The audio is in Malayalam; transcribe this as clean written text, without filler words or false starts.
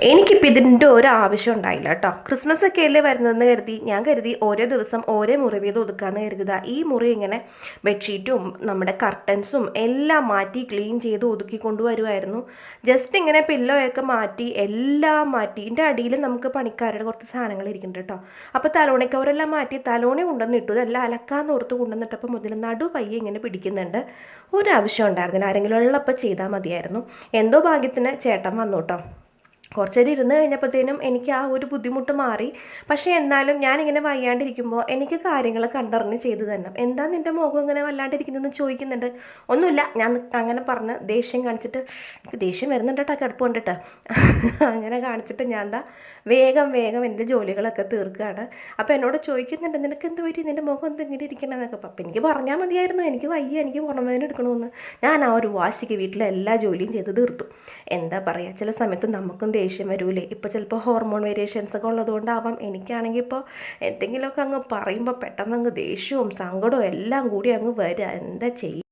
എനിക്കിപ്പോൾ ഇതിൻ്റെ ഒരു ആവശ്യം ഉണ്ടായില്ല കേട്ടോ. ക്രിസ്മസ് ഒക്കെ അല്ലേ വരുന്നതെന്ന് ഞാൻ കരുതി ഓരോ ദിവസം ഓരോ മുറി വീതം ഒതുക്കാമെന്ന് കരുതുക. ഈ മുറി ഇങ്ങനെ ബെഡ്ഷീറ്റും നമ്മുടെ കർട്ടൻസും എല്ലാം മാറ്റി ക്ലീൻ ചെയ്ത് ഒതുക്കി കൊണ്ടുവരുമായിരുന്നു. ജസ്റ്റ് ഇങ്ങനെ പില്ലോയൊക്കെ മാറ്റി എല്ലാം മാറ്റി. ഇതിൻ്റെ അടിയിൽ നമുക്ക് പണിക്കാരുടെ കുറച്ച് സാധനങ്ങൾ ഇരിക്കുന്നുണ്ട് കേട്ടോ. അപ്പോൾ തലോണി കവറെല്ലാം മാറ്റി തലോണി കൊണ്ടുവന്നിട്ടു. ഇതെല്ലാം അലക്കാന്ന് ഓർത്ത് കൊണ്ടുവന്നിട്ടപ്പോൾ മുതൽ നടു പയ്യെ ഇങ്ങനെ പിടിക്കുന്നുണ്ട്. ഒരാവശ്യം ഉണ്ടായിരുന്നില്ല. ആരെങ്കിലും ഉള്ളപ്പോൾ ചെയ്താൽ മതിയായിരുന്നു. എന്തോ ഭാഗ്യത്തിന് ചേട്ടൻ വന്നു കേട്ടോ. കുറച്ച് നേരം ഇരുന്ന് കഴിഞ്ഞപ്പോഴത്തേനും എനിക്ക് ആ ഒരു ബുദ്ധിമുട്ട് മാറി. പക്ഷേ എന്നാലും ഞാനിങ്ങനെ വയ്യാണ്ടിരിക്കുമ്പോൾ എനിക്ക് കാര്യങ്ങൾ കണ്ടറിഞ്ഞ് ചെയ്തു തന്നെ. എന്താ നിൻ്റെ മുഖം ഇങ്ങനെ വല്ലാണ്ടിരിക്കുന്നതെന്ന് ചോദിക്കുന്നുണ്ട്. ഒന്നുമില്ല, ഞാൻ അങ്ങനെ പറഞ്ഞ് ദേഷ്യം കാണിച്ചിട്ട് എനിക്ക് ദേഷ്യം വരുന്നുണ്ട് കേട്ടോ, കിടപ്പ് കൊണ്ടിട്ട് അങ്ങനെ കാണിച്ചിട്ട് ഞാൻ എന്താ വേഗം വേഗം എൻ്റെ ജോലികളൊക്കെ തീർക്കുകയാണ്. അപ്പോൾ എന്നോട് ചോദിക്കുന്നുണ്ട്, നിനക്ക് എന്ത് പറ്റി, നിൻ്റെ മുഖം എന്തെങ്കിലും ഇരിക്കണമെന്നൊക്കെ. അപ്പം എനിക്ക് പറഞ്ഞാൽ മതിയായിരുന്നു, എനിക്ക് വയ്യ, എനിക്ക് പുറമേന എടുക്കണമെന്ന്. ഞാൻ ആ ഒരു വാശിക്ക് വീട്ടിലെ എല്ലാ ജോലിയും ചെയ്ത് തീർത്തു. എന്താ പറയുക, ചില സമയത്ത് നമുക്കും ദേഷ്യം വരൂലേ. ഇപ്പോൾ ചിലപ്പോൾ ഹോർമോൺ വേരിയേഷൻസ് ഒക്കെ ഉള്ളതുകൊണ്ടാവാം. എനിക്കാണെങ്കിൽ ഇപ്പോൾ എന്തെങ്കിലുമൊക്കെ അങ്ങ് പറയുമ്പോൾ പെട്ടെന്ന് അങ്ങ് ദേഷ്യവും സങ്കടവും എല്ലാം കൂടി അങ്ങ് വരിക. എന്താ ചെയ്യുക.